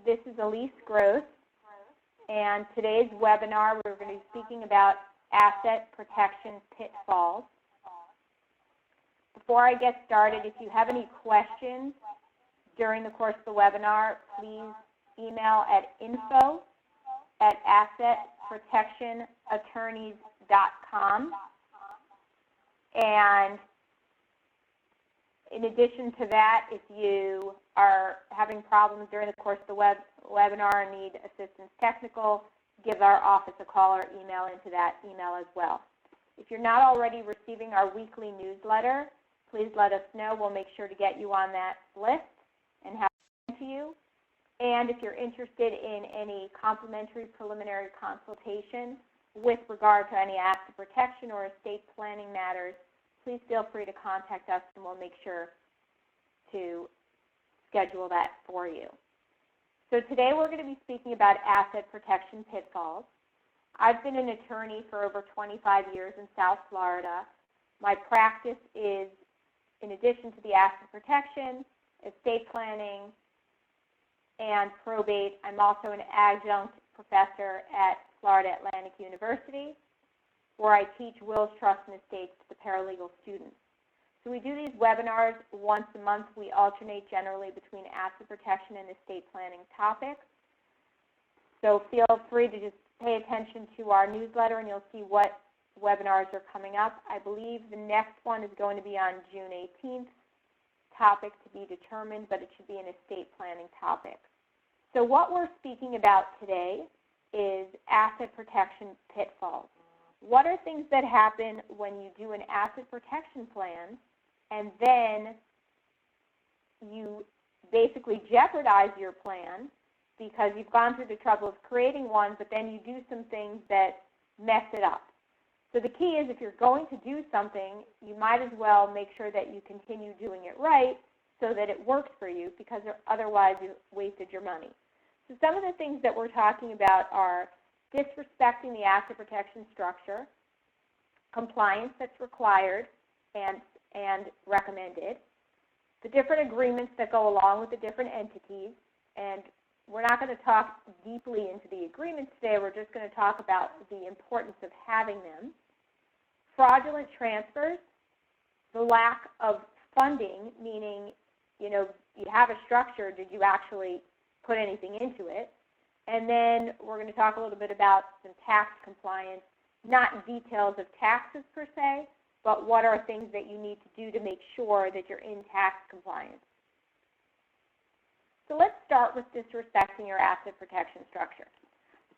This is Elise Gross, and today's webinar we're going to be speaking about asset protection pitfalls. Before I get started, if you have any questions during the course of the webinar, please email at info@assetprotectionattorneys.com. And in addition to that, if you are having problems during the course of the webinar and need assistance technical, give our office a call or email into that email as well. If you're not already receiving our weekly newsletter, please let us know. We'll make sure to get you on that list and have it to you. And if you're interested in any complimentary preliminary consultation with regard to any asset protection or estate planning matters, please feel free to contact us and we'll make sure to schedule that for you. So today we're going to be speaking about asset protection pitfalls. I've been an attorney for over 25 years in South Florida. My practice is, in addition to the asset protection, estate planning, and probate, I'm also an adjunct professor at Florida Atlantic University, where I teach wills, trusts, and estates to the paralegal students. So we do these webinars once a month. We alternate generally between asset protection and estate planning topics. So feel free to just pay attention to our newsletter and you'll see what webinars are coming up. I believe the next one is going to be on June 18th. Topic to be determined, but it should be an estate planning topic. So what we're speaking about today is asset protection pitfalls. What are things that happen when you do an asset protection plan and then you basically jeopardize your plan because you've gone through the trouble of creating one, but then you do some things that mess it up. So the key is if you're going to do something, you might as well make sure that you continue doing it right so that it works for you, because otherwise you wasted your money. So some of the things that we're talking about are disrespecting the asset protection structure, compliance that's required and recommended, the different agreements that go along with the different entities, and we're not going to talk deeply into the agreements today. We're just going to talk about the importance of having them. Fraudulent transfers, the lack of funding, meaning, you have a structure, did you actually put anything into it? And then we're going to talk a little bit about some tax compliance, not details of taxes per se, but what are things that you need to do to make sure that you're in tax compliance. So let's start with disrespecting your asset protection structure.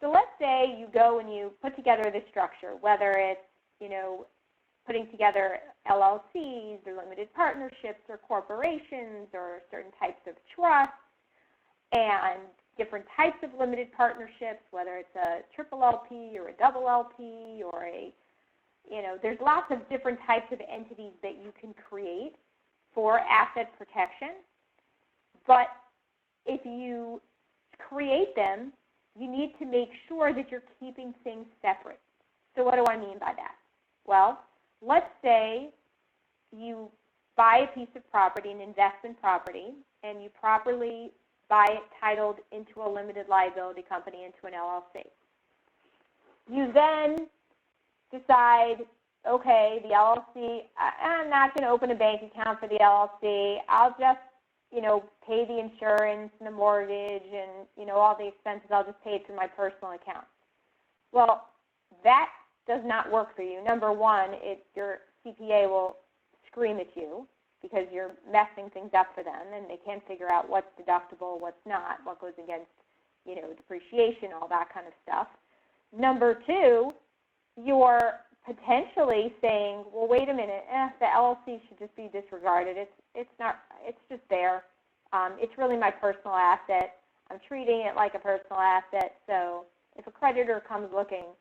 So let's say you go and you put together this structure, whether it's, putting together LLCs or limited partnerships or corporations or certain types of trusts and different types of limited partnerships, whether it's a triple LP or a double LP or there's lots of different types of entities that you can create for asset protection. But if you create them, you need to make sure that you're keeping things separate. So what do I mean by that? Well, let's say you buy a piece of property, an investment property, and you properly buy it titled into a limited liability company, into an LLC. You then decide, okay, the LLC, I'm not going to open a bank account for the LLC. I'll just, pay the insurance and the mortgage and, all the expenses. I'll just pay it through my personal account. Well, that does not work for you. Number one, your CPA will scream at you because you're messing things up for them and they can't figure out what's deductible, what's not, what goes against, depreciation, all that kind of stuff. Number two, you're potentially saying, well, wait a minute, the LLC should just be disregarded. It's just there. It's really my personal asset. I'm treating it like a personal asset. So if a creditor comes looking,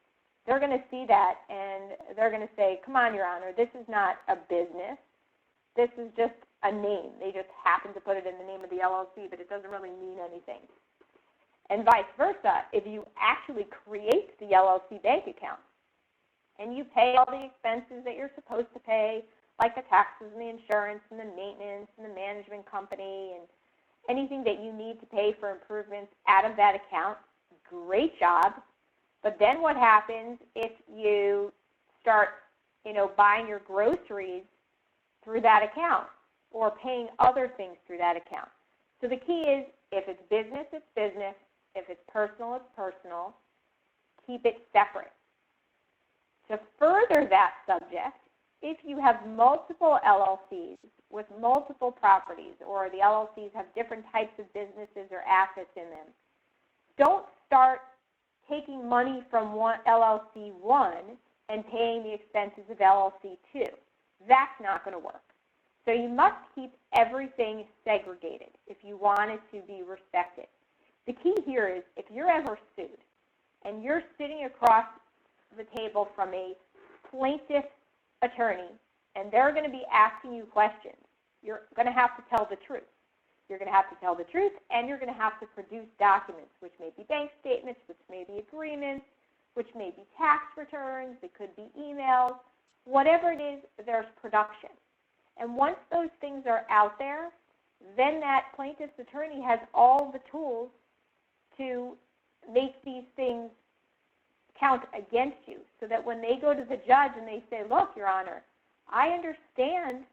they're going to see that and they're going to say, come on, Your Honor, this is not a business. This is just a name. They just happen to put it in the name of the LLC, but it doesn't really mean anything. And vice versa, if you actually create the LLC bank account and you pay all the expenses that you're supposed to pay, like the taxes and the insurance and the maintenance and the management company and anything that you need to pay for improvements out of that account, great job. But then what happens if you start, buying your groceries through that account or paying other things through that account? So the key is, if it's business, it's business. If it's personal, it's personal. Keep it separate. To further that subject, if you have multiple LLCs with multiple properties, or the LLCs have different types of businesses or assets in them, don't start taking money from one LLC 1 and paying the expenses of LLC 2. That's not going to work. So you must keep everything segregated if you want it to be respected. The key here is, if you're ever sued and you're sitting across the table from a plaintiff attorney and they're going to be asking you questions, you're going to have to tell the truth. You're going to have to tell the truth, and you're going to have to produce documents, which may be bank statements, which may be agreements, which may be tax returns, it could be emails. Whatever it is, there's production. And once those things are out there, then that plaintiff's attorney has all the tools to make these things count against you, so that when they go to the judge and they say, look, Your Honor, I understand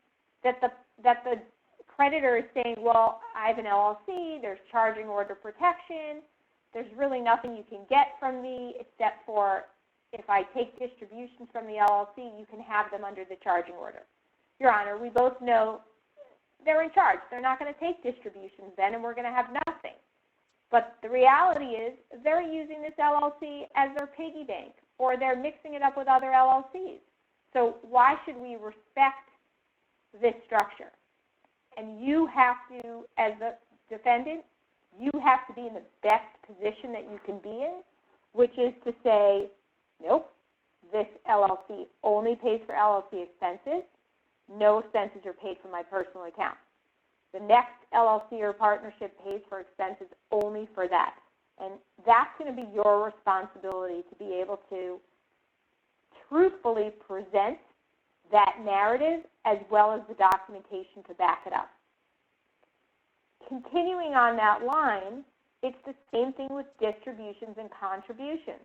that the creditor is saying, well, I have an LLC, there's charging order protection, there's really nothing you can get from me except for if I take distributions from the LLC, you can have them under the charging order. Your Honor, we both know they're in charge. They're not going to take distributions then, and we're going to have nothing. But the reality is they're using this LLC as their piggy bank, or they're mixing it up with other LLCs. So why should we respect this structure? And you have to, as a defendant, you have to be in the best position that you can be in, which is to say, nope, this LLC only pays for LLC expenses. No expenses are paid from my personal account. The next LLC or partnership pays for expenses only for that. And that's going to be your responsibility to be able to truthfully present that narrative as well as the documentation to back it up. Continuing on that line, it's the same thing with distributions and contributions.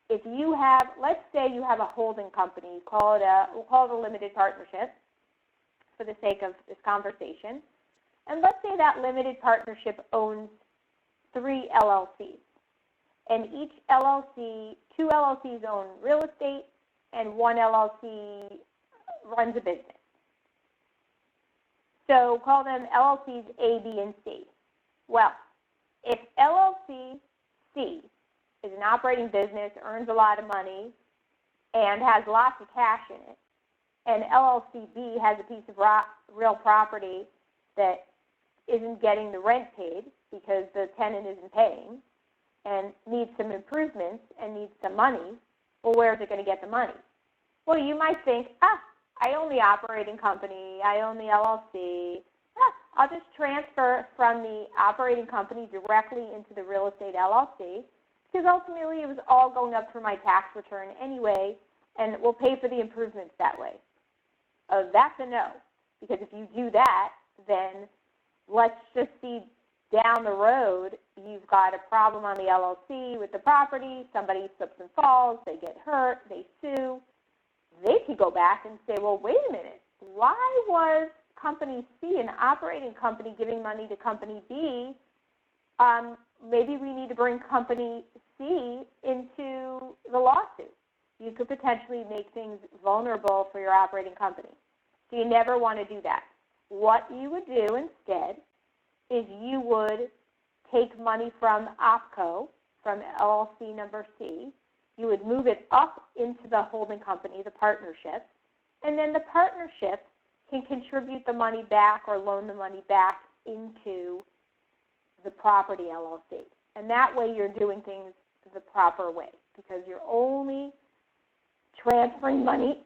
If you have, let's say you have a holding company, we'll call it a limited partnership for the sake of this conversation. And let's say that limited partnership owns 3 LLCs. And each LLC, 2 LLCs own real estate, and 1 LLC runs a business. So call them LLCs A, B, and C. Well, if LLC C is an operating business, earns a lot of money, and has lots of cash in it, and LLC B has a piece of real property that isn't getting the rent paid because the tenant isn't paying, and needs some improvements and needs some money, well, where is it going to get the money? Well, you might think, I own the operating company, I own the LLC, I'll just transfer from the operating company directly into the real estate LLC, because ultimately it was all going up for my tax return anyway, and we'll pay for the improvements that way. That's a no, because if you do that, then let's just see down the road, you've got a problem on the LLC with the property, somebody slips and falls, they get hurt, they sue. They could go back and say, well, wait a minute, why was Company C, an operating company, giving money to Company B? Maybe we need to bring Company C into the lawsuit. You could potentially make things vulnerable for your operating company. So you never want to do that. What you would do instead is you would take money from OpCo, from LLC number C, you would move it up into the holding company, the partnership, and then the partnership can contribute the money back or loan the money back into the property LLC. And that way you're doing things the proper way, because you're only transferring money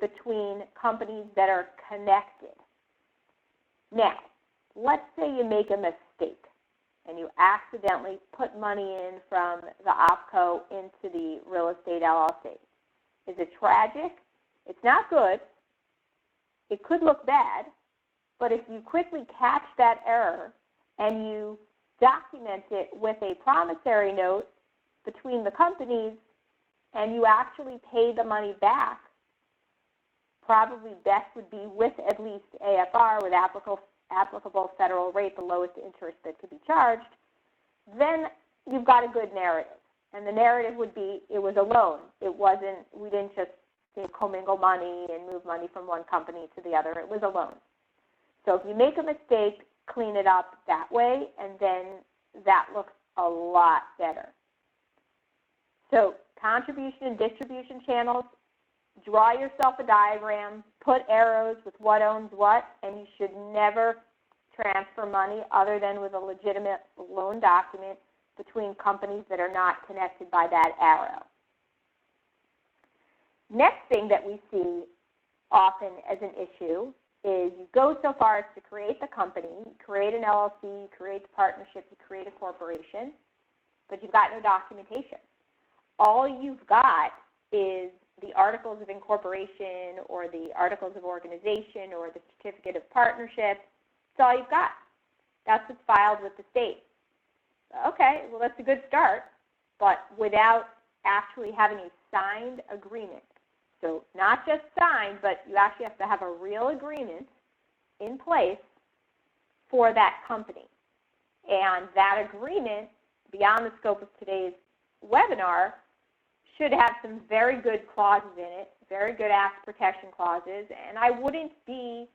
between companies that are connected. Now, let's say you make a mistake and you accidentally put money in from the OpCo into the real estate LLC. Is it tragic? It's not good. It could look bad, But if you quickly catch that error and you document it with a promissory note between the companies and you actually pay the money back, probably best would be with at least AFR, with applicable federal rate, the lowest interest that could be charged, then you've got a good narrative. And the narrative would be it was a loan. It wasn't, we didn't just commingle money and move money from one company to the other. It was a loan. So if you make a mistake, clean it up that way, and then that looks a lot better. So contribution and distribution channels, draw yourself a diagram, put arrows with what owns what, and you should never transfer money other than with a legitimate loan document between companies that are not connected by that arrow. Next thing that we see often as an issue is you go so far as to create the company, you create an LLC, you create the partnership, you create a corporation, but you've got no documentation. All you've got is the articles of incorporation or the articles of organization or the certificate of partnership. That's all you've got. That's what's filed with the state. Okay, well, that's a good start, but without actually having a signed agreement. So not just signed, but you actually have to have a real agreement in place for that company. And that agreement, beyond the scope of today's webinar, should have some very good clauses in it, very good act protection clauses, and I wouldn't be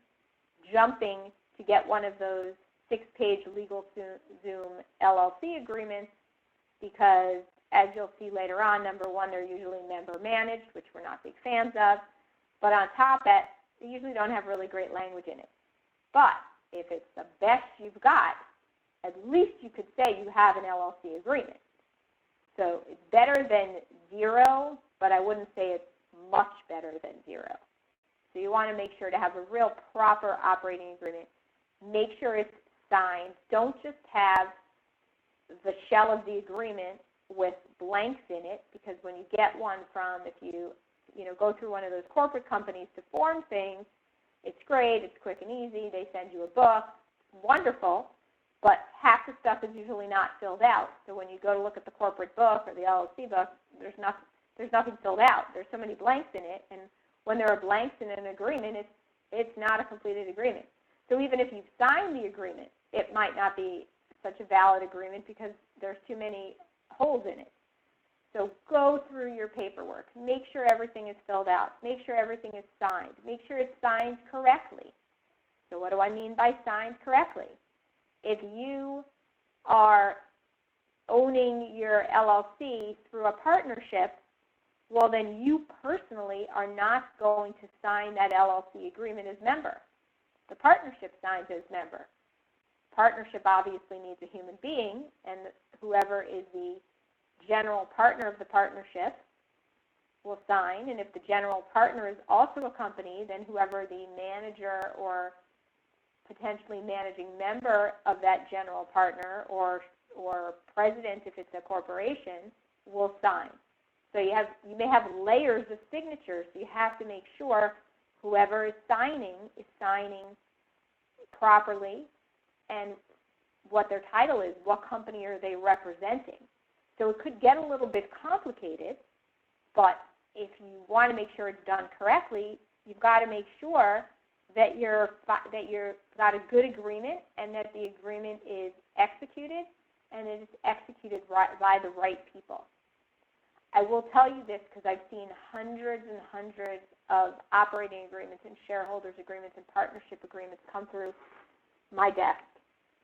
jumping to get one of those 6-page LegalZoom LLC agreements because, as you'll see later on, number one, they're usually member managed, which we're not big fans of, but on top of that, they usually don't have really great language in it. But if it's the best you've got, at least you could say you have an LLC agreement. So it's better than zero, but I wouldn't say it's much better than zero. So you want to make sure to have a real proper operating agreement. Make sure it's signed. Don't just have the shell of the agreement with blanks in it, because when you get one from, if you go through one of those corporate companies to form things, it's great, it's quick and easy, they send you a book, wonderful, but half the stuff is usually not filled out. So when you go to look at the corporate book or the LLC book, there's nothing filled out. There's so many blanks in it, and when there are blanks in an agreement, it's not a completed agreement. So even if you've signed the agreement, it might not be such a valid agreement because there's too many holes in it. So go through your paperwork. Make sure everything is filled out. Make sure everything is signed. Make sure it's signed correctly. So what do I mean by signed correctly? If you are owning your LLC through a partnership, well, then you personally are not going to sign that LLC agreement as member. The partnership signs as member. Partnership obviously needs a human being, and whoever is the general partner of the partnership will sign. And if the general partner is also a company, then whoever the manager or potentially managing member of that general partner or president, if it's a corporation, will sign. So you may have layers of signatures. So you have to make sure whoever is signing properly, and what their title is, what company are they representing. So it could get a little bit complicated, but if you want to make sure it's done correctly, you've got to make sure that you've got a good agreement and that the agreement is executed and it is executed by the right people. I will tell you this because I've seen hundreds and hundreds of operating agreements and shareholders agreements and partnership agreements come through my desk.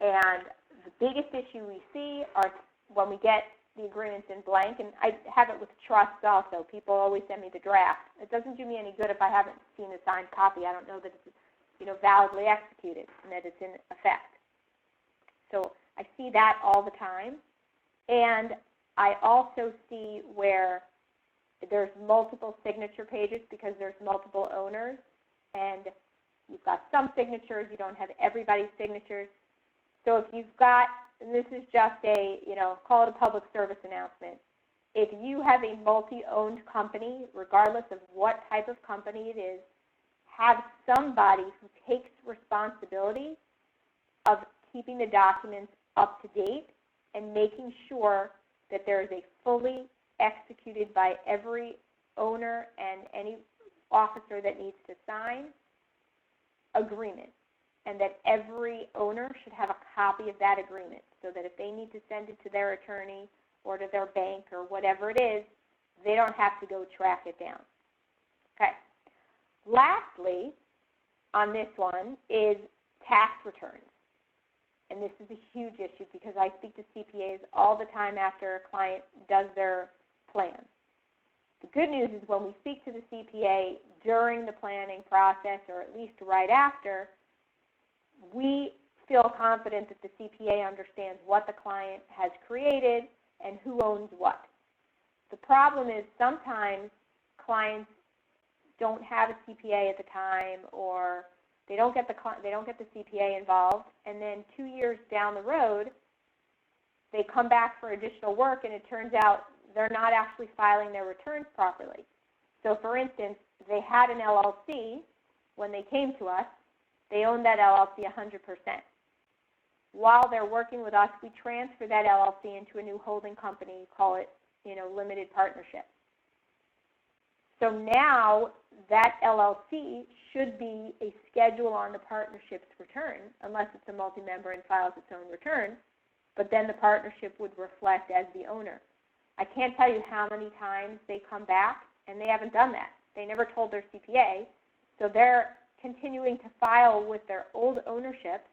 And the biggest issue we see are when we get the agreements in blank, and I have it with trusts also. People always send me the draft. It doesn't do me any good if I haven't seen a signed copy. I don't know that it's validly executed and that it's in effect. So I see that all the time. And I also see where there's multiple signature pages because there's multiple owners, and you've got some signatures, you don't have everybody's signatures. So if you've got, and this is just a, call it a public service announcement, if you have a multi-owned company, regardless of what type of company it is, have somebody who takes responsibility of keeping the documents up to date and making sure that there is a fully executed by every owner and any officer that needs to sign agreement, and that every owner should have a copy of that agreement so that if they need to send it to their attorney or to their bank or whatever it is, they don't have to go track it down. Okay. Lastly, on this one is tax returns. And this is a huge issue because I speak to CPAs all the time after a client does their plan. The good news is when we speak to the CPA during the planning process, or at least right after, we feel confident that the CPA understands what the client has created and who owns what. The problem is sometimes clients don't have a CPA at the time, or they don't get the CPA involved, and then 2 years down the road, they come back for additional work, and it turns out they're not actually filing their returns properly. So, for instance, they had an LLC when they came to us. They owned that LLC 100%. While they're working with us, we transfer that LLC into a new holding company, call it, limited partnership. So now that LLC should be a schedule on the partnership's return, unless it's a multi-member and files its own return, but then the partnership would reflect as the owner. I can't tell you how many times they come back, and they haven't done that. They never told their CPA, so they're continuing to file with their old ownership,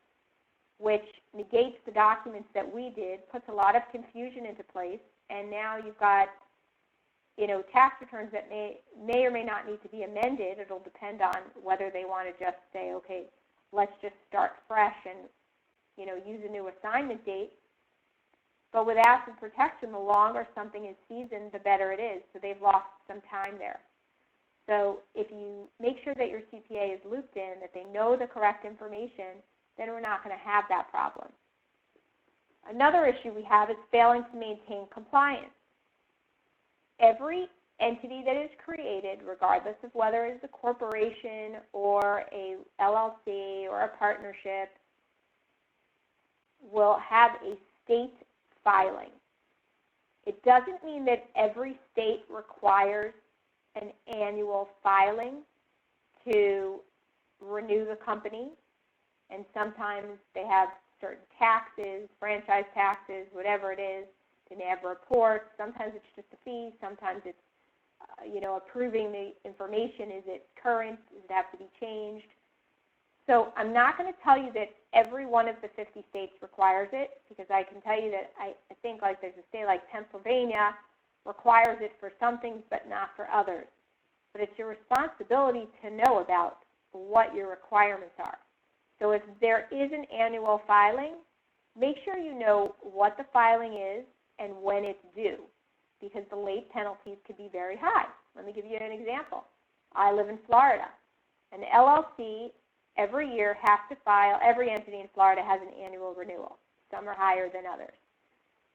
which negates the documents that we did, puts a lot of confusion into place, and now you've got tax returns that may or may not need to be amended. It'll depend on whether they want to just say, okay, let's just start fresh and, use a new assignment date. But with asset protection, the longer something is seasoned, the better it is. So they've lost some time there. So if you make sure that your CPA is looped in, that they know the correct information, then we're not going to have that problem. Another issue we have is failing to maintain compliance. Every entity that is created, regardless of whether it's a corporation or a LLC or a partnership, will have a state filing. It doesn't mean that every state requires an annual filing to renew the company, and sometimes they have certain taxes, franchise taxes, whatever it is. They may have reports. Sometimes it's just a fee. Sometimes it's, approving the information. Is it current? Does it have to be changed? So I'm not going to tell you that every one of the 50 states requires it, because I can tell you that I think like there's a state like Pennsylvania requires it for some things but not for others. But it's your responsibility to know about what your requirements are. So if there is an annual filing, make sure you know what the filing is and when it's due, because the late penalties could be very high. Let me give you an example. I live in Florida. An LLC every year has to file, every entity in Florida has an annual renewal. Some are higher than others.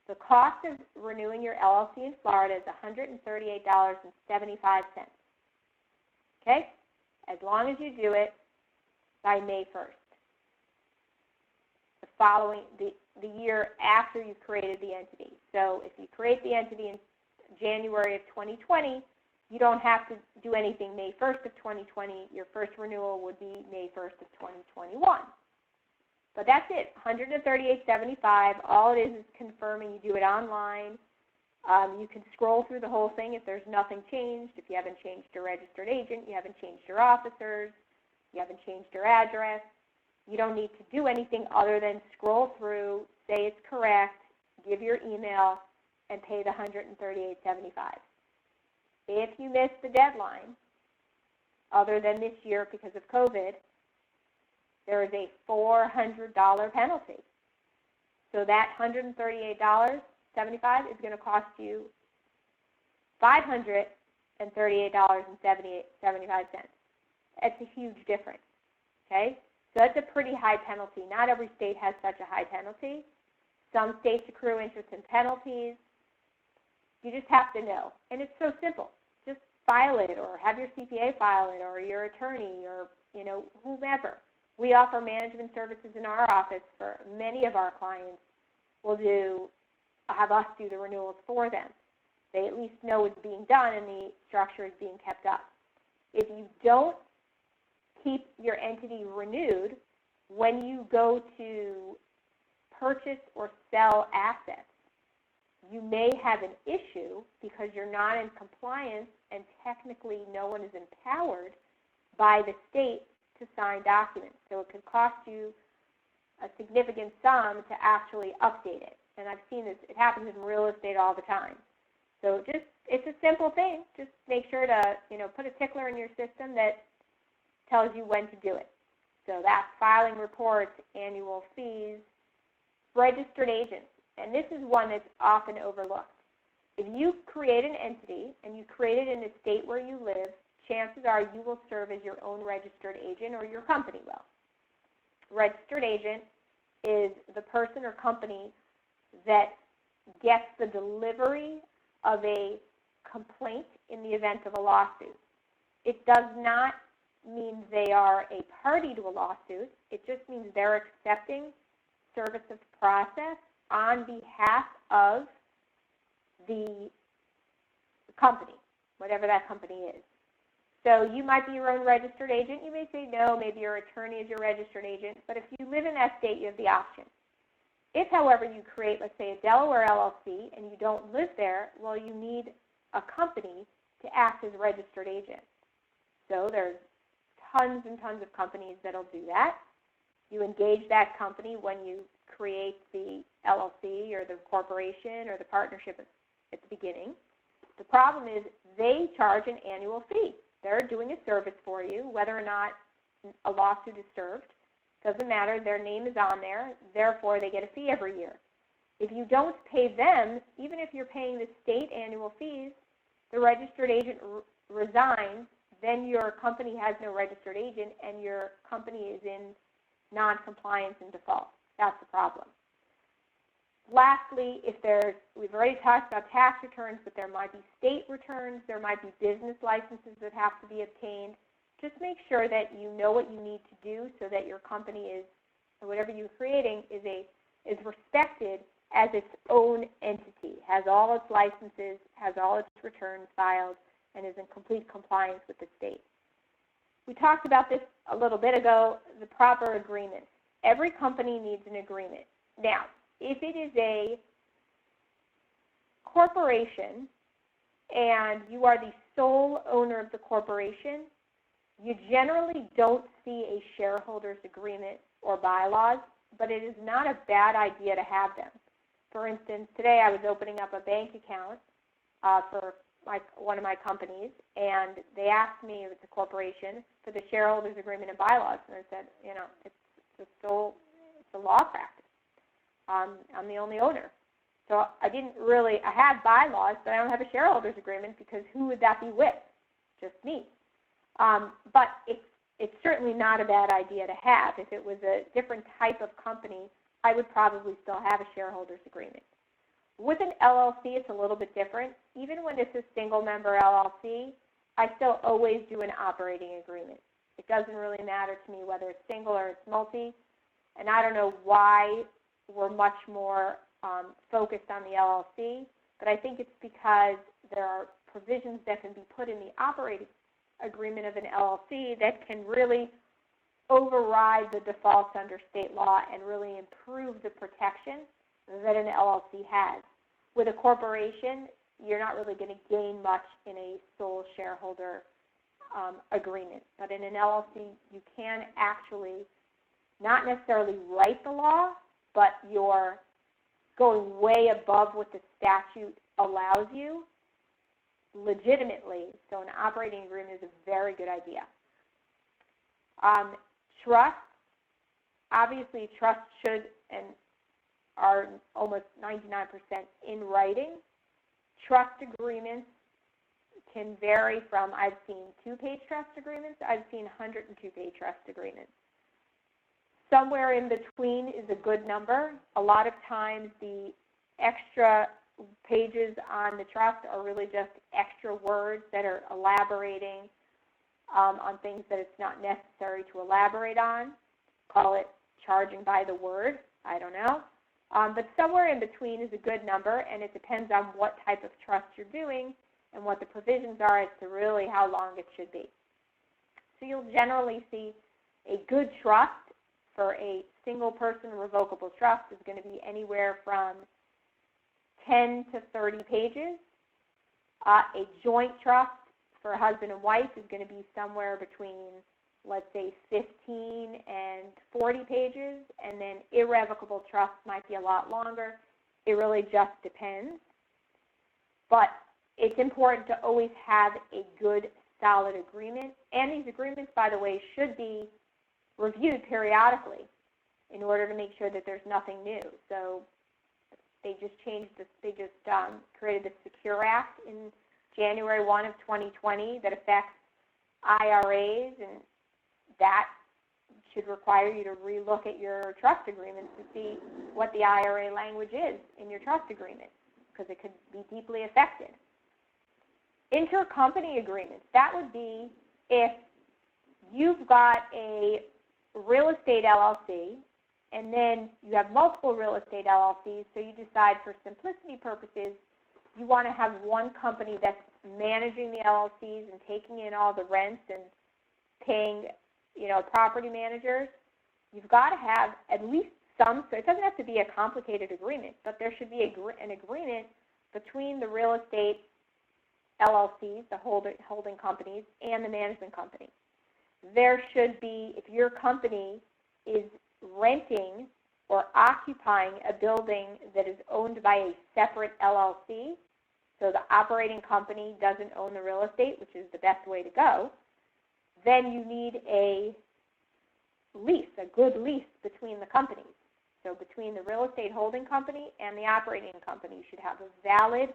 The cost of renewing your LLC in Florida is $138.75. Okay? As long as you do it by May 1st. The following, the year after you've created the entity. So if you create the entity in January of 2020, you don't have to do anything May 1st of 2020. Your first renewal would be May 1st of 2021. But that's it, $138.75. All it is confirming. You do it online. You can scroll through the whole thing if there's nothing changed. If you haven't changed your registered agent, you haven't changed your officers, you haven't changed your address. You don't need to do anything other than scroll through, say it's correct, give your email, and pay the $138.75. If you miss the deadline, other than this year because of COVID, there is a $400 penalty. So that $138.75 is going to cost you $538.75. That's a huge difference. Okay? So that's a pretty high penalty. Not every state has such a high penalty. Some states accrue interest and penalties. You just have to know. And it's so simple. Just file it, or have your CPA file it, or your attorney, or whomever. We offer management services in our office for many of our clients. We'll have us do the renewals for them. They at least know it's being done and the structure is being kept up. If you don't keep your entity renewed, when you go to purchase or sell assets, you may have an issue because you're not in compliance and technically no one is empowered by the state to sign documents. So it could cost you a significant sum to actually update it. And I've seen this. It happens in real estate all the time. So it's a simple thing. Just make sure to, put a tickler in your system that tells you when to do it. So that's filing reports, annual fees, registered agents. And this is one that's often overlooked. If you create an entity and you create it in a state where you live, chances are you will serve as your own registered agent, or your company will. Registered agent is the person or company that gets the delivery of a complaint in the event of a lawsuit. It does not mean they are a party to a lawsuit. It just means they're accepting service of process on behalf of the company, whatever that company is. So you might be your own registered agent. You may say no, maybe your attorney is your registered agent, but if you live in that state, you have the option. If, however, you create, let's say, a Delaware LLC and you don't live there, well, you need a company to act as a registered agent. So there's tons and tons of companies that'll do that. You engage that company when you create the LLC or the corporation or the partnership at the beginning. The problem is they charge an annual fee. They're doing a service for you, whether or not a lawsuit is served. Doesn't matter. Their name is on there. Therefore, they get a fee every year. If you don't pay them, even if you're paying the state annual fees, the registered agent resigns, then your company has no registered agent and your company is in non-compliance and default. That's the problem. Lastly, we've already talked about tax returns, but there might be state returns, there might be business licenses that have to be obtained. Just make sure that you know what you need to do so that your company is, or whatever you're creating, is respected as its own entity, has all its licenses, has all its returns filed, and is in complete compliance with the state. We talked about this a little bit ago, the proper agreement. Every company needs an agreement. Now, if it is a corporation and you are the sole owner of the corporation, you generally don't see a shareholders agreement or bylaws, but it is not a bad idea to have them. For instance, today I was opening up a bank account for one of my companies, and they asked me, if it's a corporation, for the shareholders agreement and bylaws, and I said, it's a law practice. I'm the only owner. So I have bylaws, but I don't have a shareholders agreement because who would that be with? Just me. But it's certainly not a bad idea to have. If it was a different type of company, I would probably still have a shareholders agreement. With an LLC, it's a little bit different. Even when it's a single-member LLC, I still always do an operating agreement. It doesn't really matter to me whether it's single or it's multi, and I don't know why we're much more focused on the LLC, but I think it's because there are provisions that can be put in the operating agreement of an LLC that can really override the defaults under state law and really improve the protection that an LLC has. With a corporation, you're not really going to gain much in a sole shareholder agreement. But in an LLC, you can actually not necessarily write the law, but you're going way above what the statute allows you legitimately. So an operating agreement is a very good idea. Trust, obviously trust should and are almost 99% in writing. Trust agreements can vary from, I've seen 2-page trust agreements, I've seen 102-page trust agreements. Somewhere in between is a good number. A lot of times the extra pages on the trust are really just extra words that are elaborating on things that it's not necessary to elaborate on. Call it charging by the word. I don't know. But somewhere in between is a good number, and it depends on what type of trust you're doing and what the provisions are as to really how long it should be. So you'll generally see a good trust for a single-person revocable trust is going to be anywhere from 10 to 30 pages. A joint trust for a husband and wife is going to be somewhere between, let's say, 15 and 40 pages, and then irrevocable trust might be a lot longer. It really just depends. But it's important to always have a good, solid agreement, and these agreements, by the way, should be reviewed periodically in order to make sure that there's nothing new. So they just changed this, they just created the Secure Act in January 1 of 2020 that affects IRAs, and that should require you to relook at your trust agreements to see what the IRA language is in your trust agreement, because it could be deeply affected. Intercompany agreements, that would be if you've got a real estate LLC and then you have multiple real estate LLCs, so you decide for simplicity purposes you want to have one company that's managing the LLCs and taking in all the rents and paying, property managers. You've got to have at least some, so it doesn't have to be a complicated agreement, but there should be an agreement between the real estate LLCs, the holding companies, and the management company. There should be, if your company is renting or occupying a building that is owned by a separate LLC, so the operating company doesn't own the real estate, which is the best way to go, then you need a lease, a good lease between the companies. So between the real estate holding company and the operating company, you should have a valid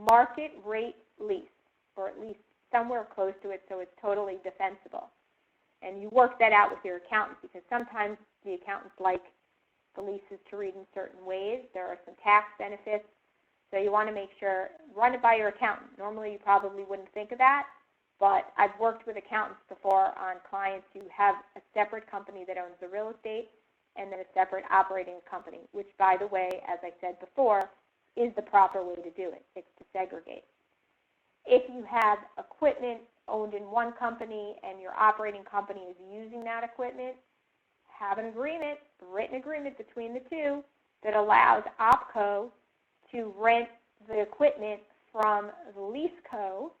market rate lease, or at least somewhere close to it so it's totally defensible. And you work that out with your accountant, because sometimes the accountants like the leases to read in certain ways. There are some tax benefits, so you want to make sure, run it by your accountant. Normally you probably wouldn't think of that, but I've worked with accountants before on clients who have a separate company that owns the real estate and then a separate operating company, which, by the way, as I said before, is the proper way to do it. It's to segregate. If you have equipment owned in one company and your operating company is using that equipment, have an agreement, a written agreement between the two that allows OpCo to rent the equipment from the leaseco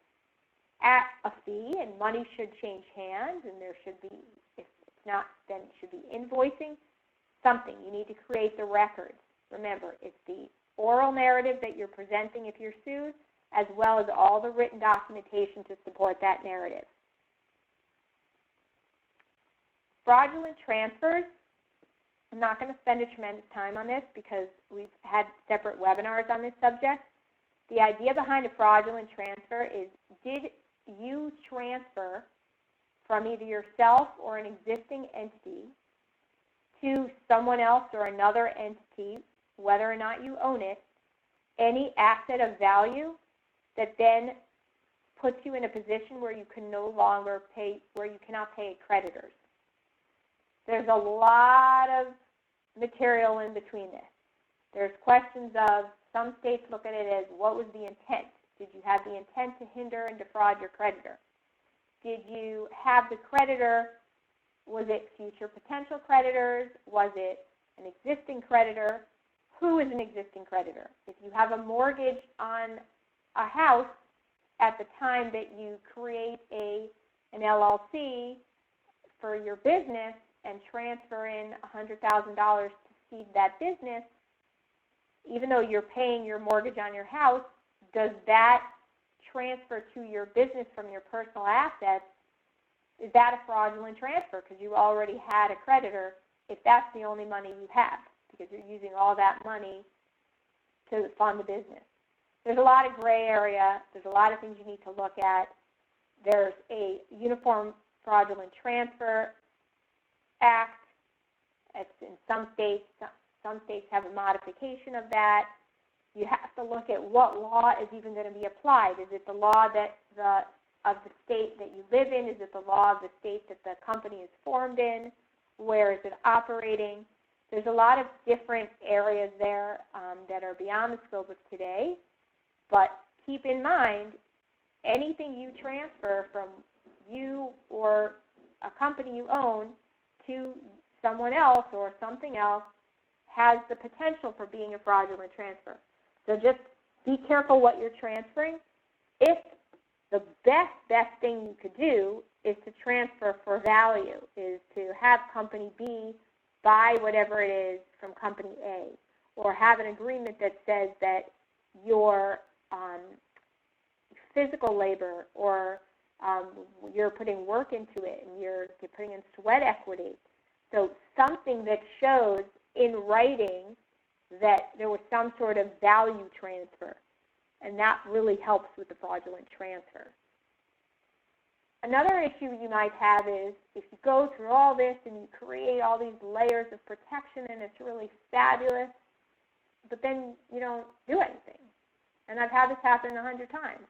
at a fee, and money should change hands, and there should be, if it's not, then it should be invoicing, something. You need to create the records. Remember, it's the oral narrative that you're presenting if you're sued, as well as all the written documentation to support that narrative. Fraudulent transfers, I'm not going to spend a tremendous time on this because we've had separate webinars on this subject. The idea behind a fraudulent transfer is, did you transfer from either yourself or an existing entity to someone else or another entity, whether or not you own it, any asset of value that then puts you in a position where you can no longer pay, where you cannot pay creditors? There's a lot of material in between this. There's questions of, some states look at it as, what was the intent? Did you have the intent to hinder and defraud your creditor? Did you have the creditor, was it future potential creditors? Was it an existing creditor? Who is an existing creditor? If you have a mortgage on a house at the time that you create an LLC for your business and transfer in $100,000 to seed that business, even though you're paying your mortgage on your house, does that transfer to your business from your personal assets? Is that a fraudulent transfer because you already had a creditor if that's the only money you have, because you're using all that money to fund the business? There's a lot of gray area. There's a lot of things you need to look at. There's a Uniform Fraudulent Transfer Act. It's in some states. Some states have a modification of that. You have to look at what law is even going to be applied. Is it the law of the state that you live in? Is it the law of the state that the company is formed in? Where is it operating? There's a lot of different areas there that are beyond the scope of today, but keep in mind, anything you transfer from you or a company you own to someone else or something else has the potential for being a fraudulent transfer. So just be careful what you're transferring. If the best thing you could do is to transfer for value, is to have company B buy whatever it is from company A, or have an agreement that says that your physical labor or you're putting work into it and you're putting in sweat equity. So something that shows in writing that there was some sort of value transfer, and that really helps with the fraudulent transfer. Another issue you might have is if you go through all this and you create all these layers of protection and it's really fabulous, but then you don't do anything. And I've had this happen 100 times,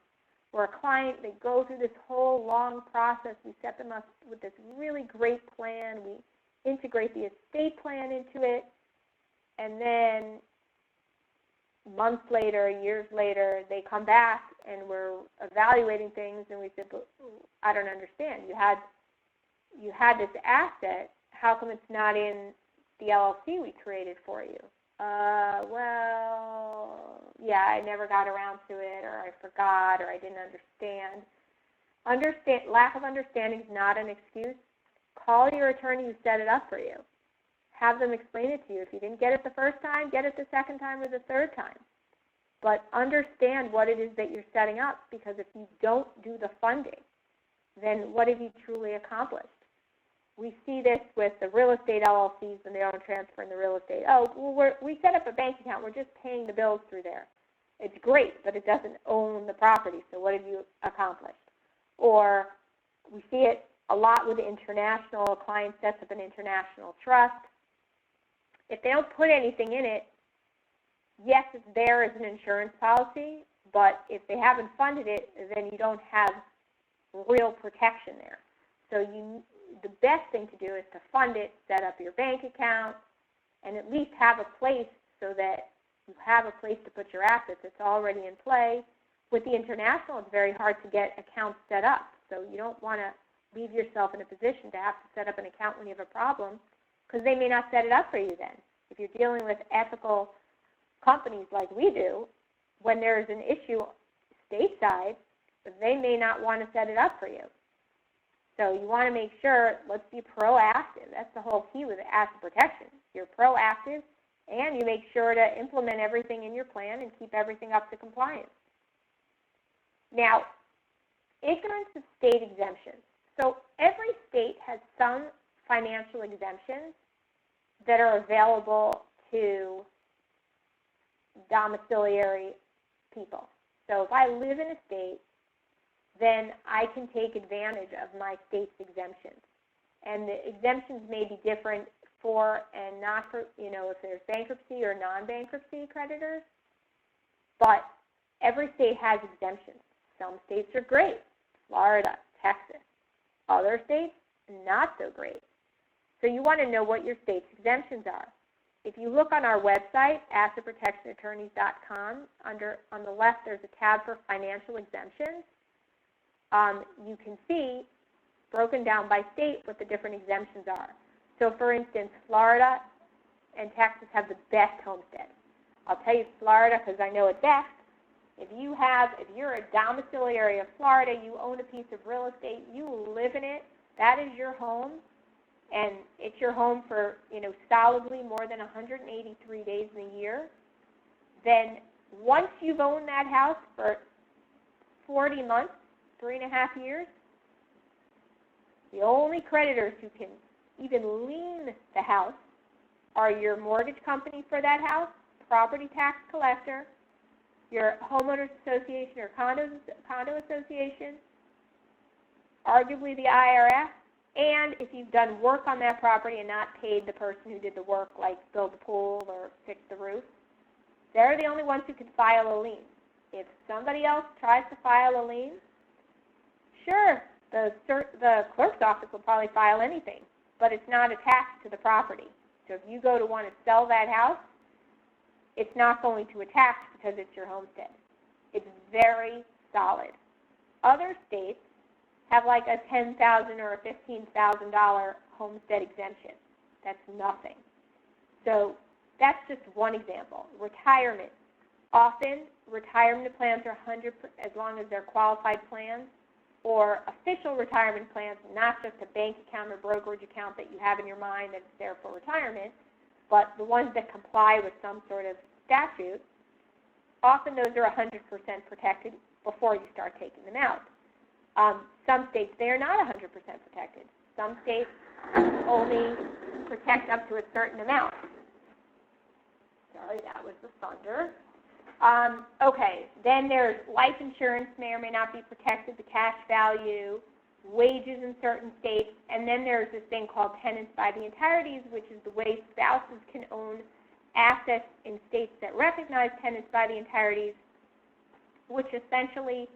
where a client, they go through this whole long process. We set them up with this really great plan. We integrate the estate plan into it, and then months later, years later, they come back and we're evaluating things, and we said, but I don't understand. You had this asset. How come it's not in the LLC we created for you? Well, yeah, I never got around to it, or I forgot, or I didn't understand. Lack of understanding is not an excuse. Call your attorney who set it up for you. Have them explain it to you. If you didn't get it the first time, get it the second time or the third time. But understand what it is that you're setting up, because if you don't do the funding, then what have you truly accomplished? We see this with the real estate LLCs when they don't transfer in the real estate. Oh, well, we set up a bank account. We're just paying the bills through there. It's great, but it doesn't own the property, so what have you accomplished? Or we see it a lot with international. A client sets up an international trust. If they don't put anything in it, yes, it's there as an insurance policy, but if they haven't funded it, then you don't have real protection there. So the best thing to do is to fund it, set up your bank account, and at least have a place so that you have a place to put your assets. It's already in play. With the international, it's very hard to get accounts set up, so you don't want to leave yourself in a position to have to set up an account when you have a problem, because they may not set it up for you then. If you're dealing with ethical companies like we do, when there's an issue stateside, they may not want to set it up for you. So you want to make sure, let's be proactive. That's the whole key with asset protection. You're proactive, and you make sure to implement everything in your plan and keep everything up to compliance. Now, ignorance of state exemptions. So every state has some financial exemptions that are available to domiciliary people. So if I live in a state, then I can take advantage of my state's exemptions. And the exemptions may be different for and not for, if there's bankruptcy or non-bankruptcy creditors, but every state has exemptions. Some states are great, Florida, Texas. Other states, not so great. So you want to know what your state's exemptions are. If you look on our website, assetprotectionattorneys.com, on the left there's a tab for financial exemptions. You can see, broken down by state, what the different exemptions are. So for instance, Florida and Texas have the best homestead. I'll tell you Florida because I know it best. If you're a domiciliary of Florida, you own a piece of real estate, you live in it, that is your home, and it's your home for, solidly more than 183 days in a year, then once you've owned that house for 40 months, 3.5 years, the only creditors who can even lien the house are your mortgage company for that house, property tax collector, your homeowners association or condo association, arguably the IRS, and if you've done work on that property and not paid the person who did the work, like build the pool or fix the roof, They're the only ones who can file a lien. If somebody else tries to file a lien, sure, the clerk's office will probably file anything, but it's not attached to the property. So if you go to want to sell that house, it's not going to attach because it's your homestead. It's very solid. Other states have like a $10,000 or a $15,000 homestead exemption. That's nothing. So that's just one example. Retirement. Often, retirement plans are 100%, as long as they're qualified plans, or official retirement plans, not just a bank account or brokerage account that you have in your mind that's there for retirement, but the ones that comply with some sort of statute. Often those are 100% protected before you start taking them out. Some states, they are not 100% protected. Some states only protect up to a certain amount. Sorry, that was the thunder. Okay, then there's life insurance may or may not be protected, the cash value, wages in certain states, and then there's this thing called tenants by the entireties, which is the way spouses can own assets in states that recognize tenants by the entireties, which essentially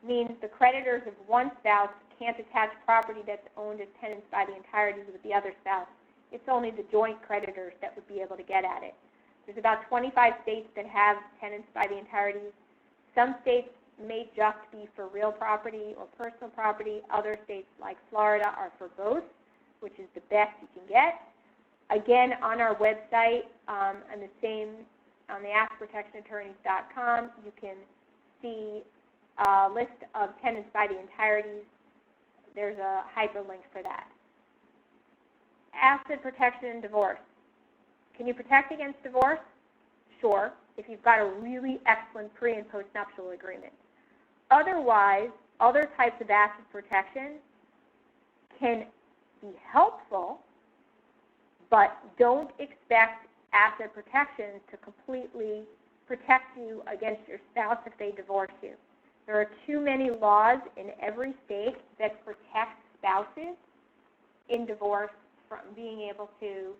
means the creditors of one spouse can't attach property that's owned as tenants by the entireties with the other spouse. It's only the joint creditors that would be able to get at it. There's about 25 states that have tenants by the entireties. Some states may just be for real property or personal property. Other states, like Florida, are for both, which is the best you can get. Again, on our website, on the AskProtectionAttorneys.com, you can see a list of tenants by the entireties. There's a hyperlink for that. Asset protection and divorce. Can you protect against divorce? Sure, if you've got a really excellent pre- and post-nuptial agreement. Otherwise, other types of asset protection can be helpful, but don't expect asset protection to completely protect you against your spouse if they divorce you. There are too many laws in every state that protect spouses in divorce from being able to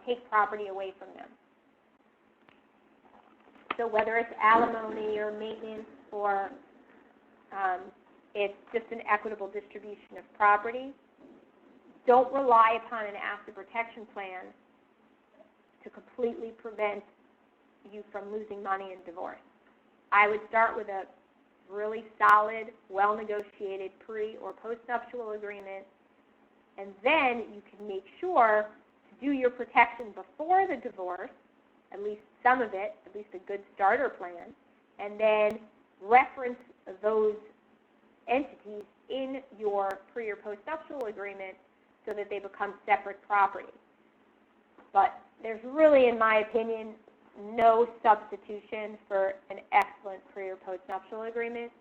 take property away from them. So whether it's alimony or maintenance or it's just an equitable distribution of property, don't rely upon an asset protection plan to completely prevent you from losing money in divorce. I would start with a really solid, well-negotiated pre- or post-nuptial agreement, and then you can make sure to do your protection before the divorce, at least some of it, at least a good starter plan, and then reference those entities in your pre- or post-nuptial agreement so that they become separate property. But there's really, in my opinion, no substitution for an excellent pre- or post-nuptial agreement.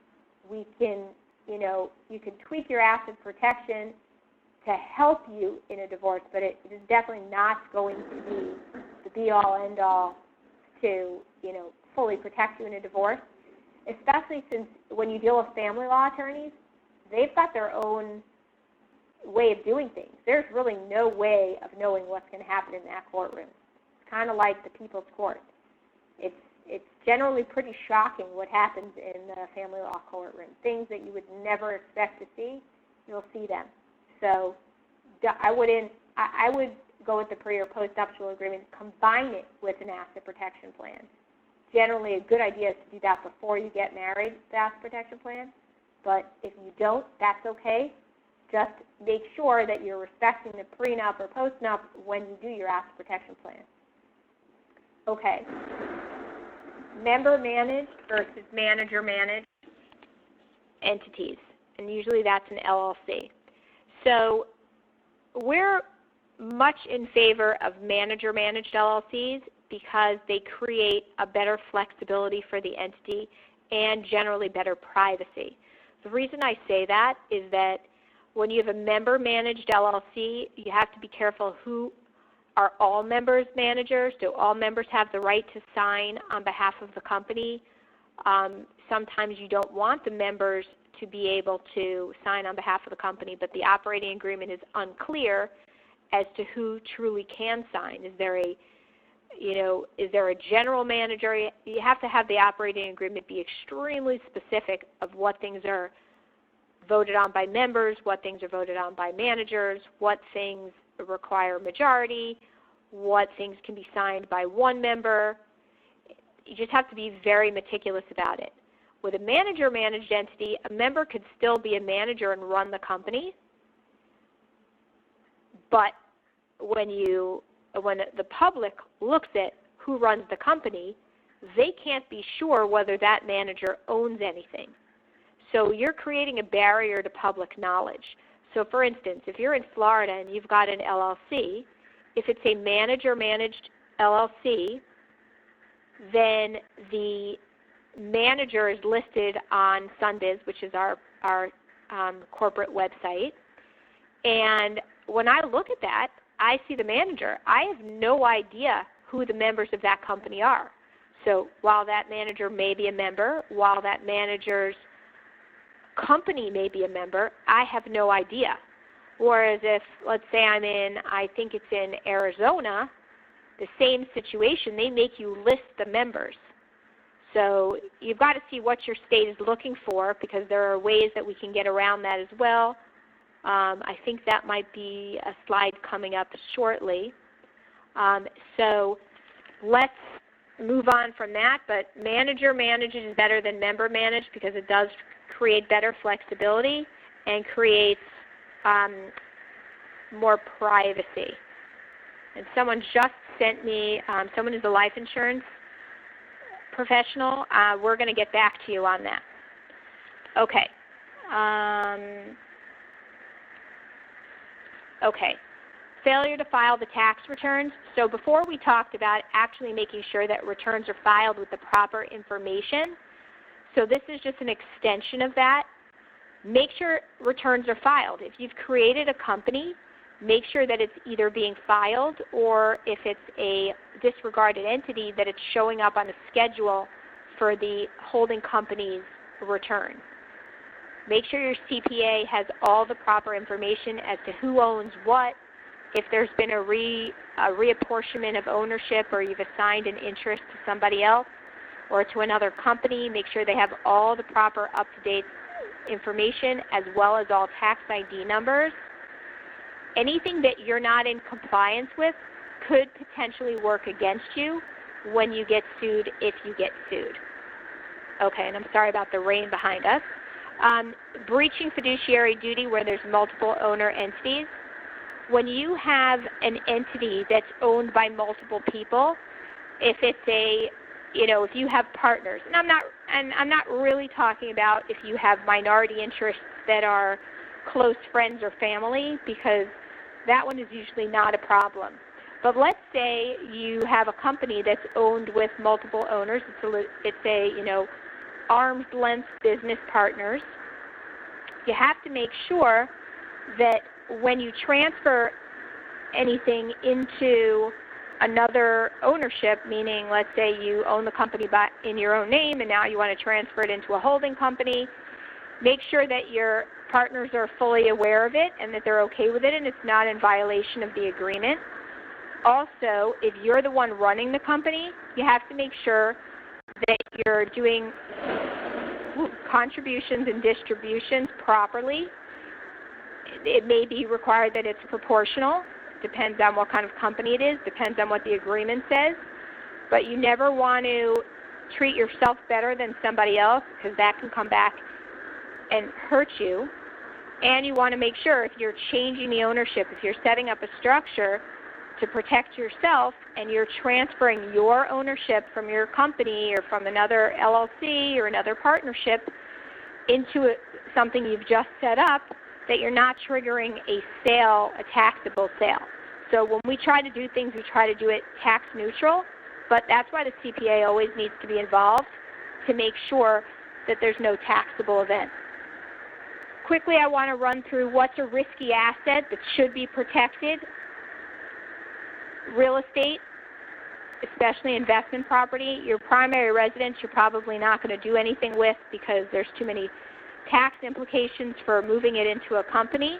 We can, you can tweak your asset protection to help you in a divorce, but it is definitely not going to be the be-all, end-all to, fully protect you in a divorce, especially since when you deal with family law attorneys, they've got their own way of doing things. There's really no way of knowing what's going to happen in that courtroom. It's kind of like the people's court. It's generally pretty shocking what happens in the family law courtroom. Things that you would never expect to see, you'll see them. So I would go with the pre- or post-nuptial agreement, combine it with an asset protection plan. Generally, a good idea is to do that before you get married, the asset protection plan. But if you don't, that's okay. Just make sure that you're respecting the prenup or postnup when you do your asset protection plan. Okay. Member-managed versus manager-managed entities, and usually that's an LLC. So we're much in favor of manager-managed LLCs because they create a better flexibility for the entity and generally better privacy. The reason I say that is that when you have a member-managed LLC, you have to be careful who are all members managers. Do all members have the right to sign on behalf of the company? Sometimes you don't want the members to be able to sign on behalf of the company, but the operating agreement is unclear as to who truly can sign. Is there a, is there a general manager? You have to have the operating agreement be extremely specific of what things are voted on by members, what things are voted on by managers, what things require majority, what things can be signed by one member. You just have to be very meticulous about it. With a manager-managed entity, a member could still be a manager and run the company, but when the public looks at who runs the company, they can't be sure whether that manager owns anything. So you're creating a barrier to public knowledge. So for instance, if you're in Florida and you've got an LLC, if it's a manager-managed LLC, then the manager is listed on Sunbiz, which is our corporate website. And when I look at that, I see the manager. I have no idea who the members of that company are. So while that manager may be a member, while that manager's company may be a member, I have no idea. Whereas if, let's say I think it's in Arizona, the same situation, they make you list the members. So you've got to see what your state is looking for, because there are ways that we can get around that as well. I think that might be a slide coming up shortly. So let's move on from that, but manager managed is better than member managed because it does create better flexibility and creates more privacy. And someone just sent me, someone who's a life insurance professional, we're going to get back to you on that. Okay. Okay. Failure to file the tax returns. So before we talked about actually making sure that returns are filed with the proper information. So this is just an extension of that. Make sure returns are filed. If you've created a company, make sure that it's either being filed, or if it's a disregarded entity, that it's showing up on a schedule for the holding company's return. Make sure your CPA has all the proper information as to who owns what, if there's been a reapportionment of ownership, or you've assigned an interest to somebody else or to another company. Make sure they have all the proper up-to-date information, as well as all tax ID numbers. Anything that you're not in compliance with could potentially work against you when you get sued, if you get sued. Okay, and I'm sorry about the rain behind us. Breaching fiduciary duty where there's multiple owner entities. When you have an entity that's owned by multiple people, if it's if you have partners, and I'm not really talking about if you have minority interests that are close friends or family, because that one is usually not a problem. But let's say you have a company that's owned with multiple owners. It's a arm's length business partners. You have to make sure that when you transfer anything into another ownership, meaning let's say you own the company in your own name and now you want to transfer it into a holding company, make sure that your partners are fully aware of it and that they're okay with it and it's not in violation of the agreement. Also, if you're the one running the company, you have to make sure that you're doing contributions and distributions properly. It may be required that it's proportional. Depends on what kind of company it is. Depends on what the agreement says. But you never want to treat yourself better than somebody else, because that can come back and hurt you. And you want to make sure, if you're changing the ownership, if you're setting up a structure to protect yourself and you're transferring your ownership from your company or from another LLC or another partnership into something you've just set up, that you're not triggering a sale, a taxable sale. So when we try to do things, we try to do it tax neutral, but that's why the CPA always needs to be involved, to make sure that there's no taxable event. Quickly, I want to run through what's a risky asset that should be protected. Real estate, especially investment property. Your primary residence, you're probably not going to do anything with because there's too many tax implications for moving it into a company.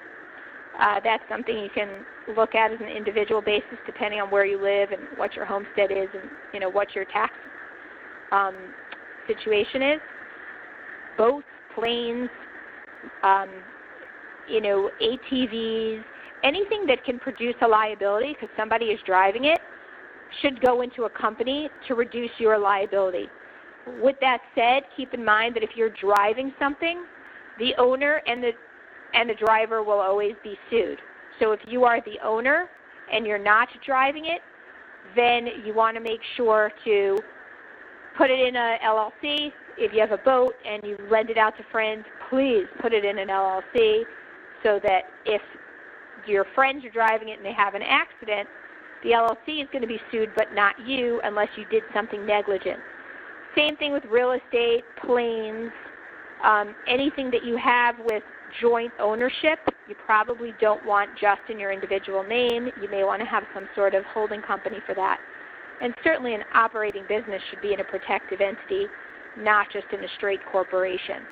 That's something you can look at as an individual basis depending on where you live and what your homestead is and, what your tax situation is. Boats, planes, ATVs, anything that can produce a liability because somebody is driving it should go into a company to reduce your liability. With that said, keep in mind that if you're driving something, the owner and the driver will always be sued. So if you are the owner and you're not driving it, then you want to make sure to put it in a LLC. If you have a boat and you lend it out to friends, please put it in an LLC so that if your friends are driving it and they have an accident, the LLC is going to be sued but not you unless you did something negligent. Same thing with real estate, planes, anything that you have with joint ownership. You probably don't want just in your individual name. You may want to have some sort of holding company for that. And certainly an operating business should be in a protective entity, not just in a straight corporation.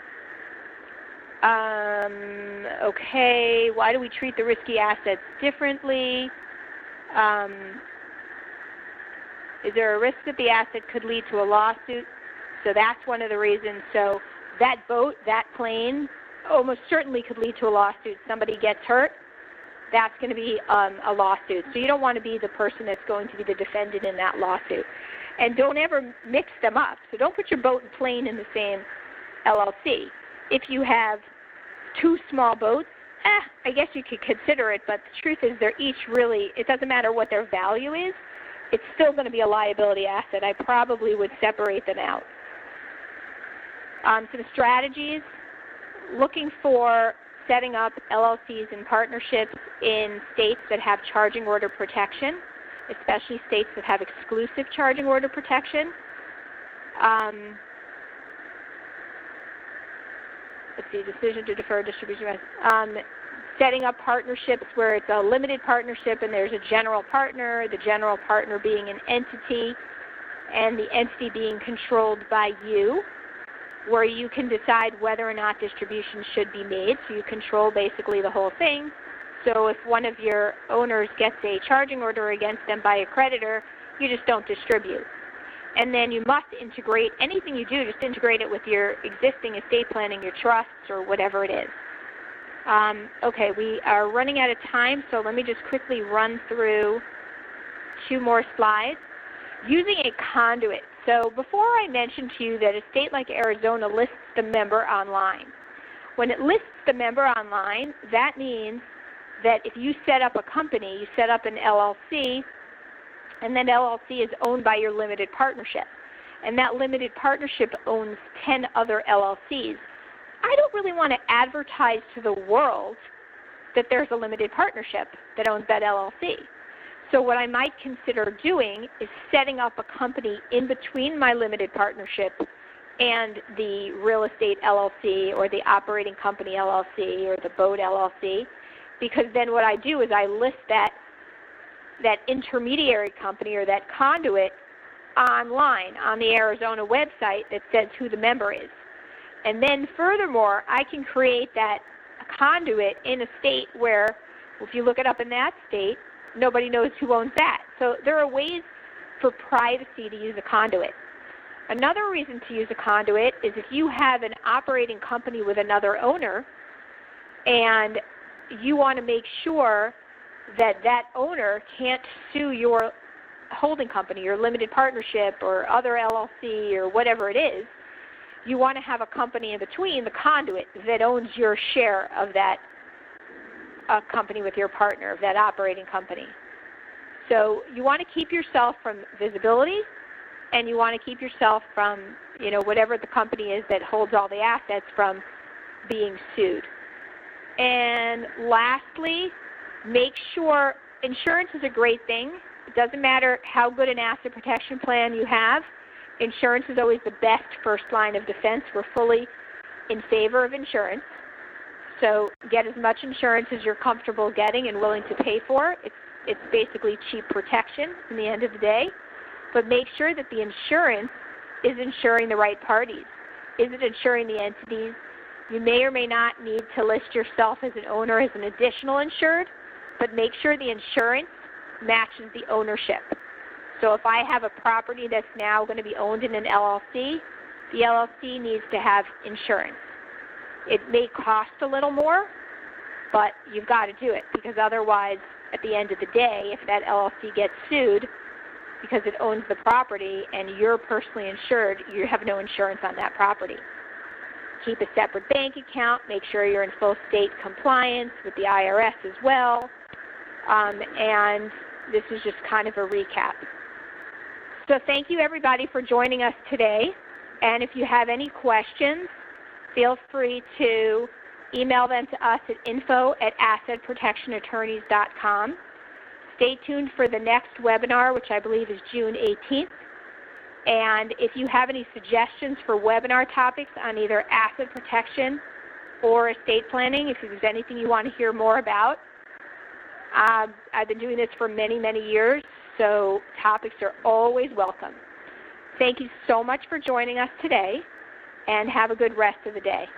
Okay, why do we treat the risky assets differently? Is there a risk that the asset could lead to a lawsuit? So that's one of the reasons. So that boat, that plane, almost certainly could lead to a lawsuit. Somebody gets hurt, that's going to be a lawsuit. So you don't want to be the person that's going to be the defendant in that lawsuit. And don't ever mix them up. So don't put your boat and plane in the same LLC. If you have two small boats, I guess you could consider it, but the truth is they're each really, it doesn't matter what their value is, it's still going to be a liability asset. I probably would separate them out. Some strategies, looking for setting up LLCs and partnerships in states that have charging order protection, especially states that have exclusive charging order protection. Let's see, decision to defer distribution. Setting up partnerships where it's a limited partnership and there's a general partner, the general partner being an entity and the entity being controlled by you, where you can decide whether or not distribution should be made. So you control basically the whole thing. So if one of your owners gets a charging order against them by a creditor, you just don't distribute. And then you must integrate anything you do, just integrate it with your existing estate planning, your trusts, or whatever it is. Okay, we are running out of time, so let me just quickly run through two more slides. Using a conduit. So before I mentioned to you that a state like Arizona lists the member online. When it lists the member online, that means that if you set up a company, you set up an LLC, and that LLC is owned by your limited partnership. And that limited partnership owns 10 other LLCs. I don't really want to advertise to the world that there's a limited partnership that owns that LLC. So what I might consider doing is setting up a company in between my limited partnership and the real estate LLC or the operating company LLC or the boat LLC, because then what I do is I list that intermediary company or that conduit online on the Arizona website that says who the member is. And then furthermore, I can create that conduit in a state where, if you look it up in that state, nobody knows who owns that. So there are ways for privacy to use a conduit. Another reason to use a conduit is if you have an operating company with another owner and you want to make sure that that owner can't sue your holding company, your limited partnership or other LLC or whatever it is, you want to have a company in between, the conduit, that owns your share of that company with your partner, of that operating company. So you want to keep yourself from visibility, and you want to keep yourself from, whatever the company is that holds all the assets from being sued. And lastly, make sure insurance is a great thing. It doesn't matter how good an asset protection plan you have. Insurance is always the best first line of defense. We're fully in favor of insurance. So get as much insurance as you're comfortable getting and willing to pay for. It's basically cheap protection in the end of the day. But make sure that the insurance is insuring the right parties. Is it insuring the entities You may or may not need to list yourself as an owner as an additional insured, but make sure the insurance matches the ownership. So if I have a property that's now going to be owned in an LLC, the LLC needs to have insurance. It may cost a little more, but you've got to do it, because otherwise, at the end of the day, if that LLC gets sued because it owns the property and you're personally insured, you have no insurance on that property. Keep a separate bank account. Make sure you're in full state compliance with the IRS as well. And this is just kind of a recap. So thank you, everybody, for joining us today. And if you have any questions, feel free to email them to us at info@assetprotectionattorneys.com. Stay tuned for the next webinar, which I believe is June 18th. And if you have any suggestions for webinar topics on either asset protection or estate planning, if there's anything you want to hear more about, I've been doing this for many, many years, so topics are always welcome. Thank you so much for joining us today, and have a good rest of the day.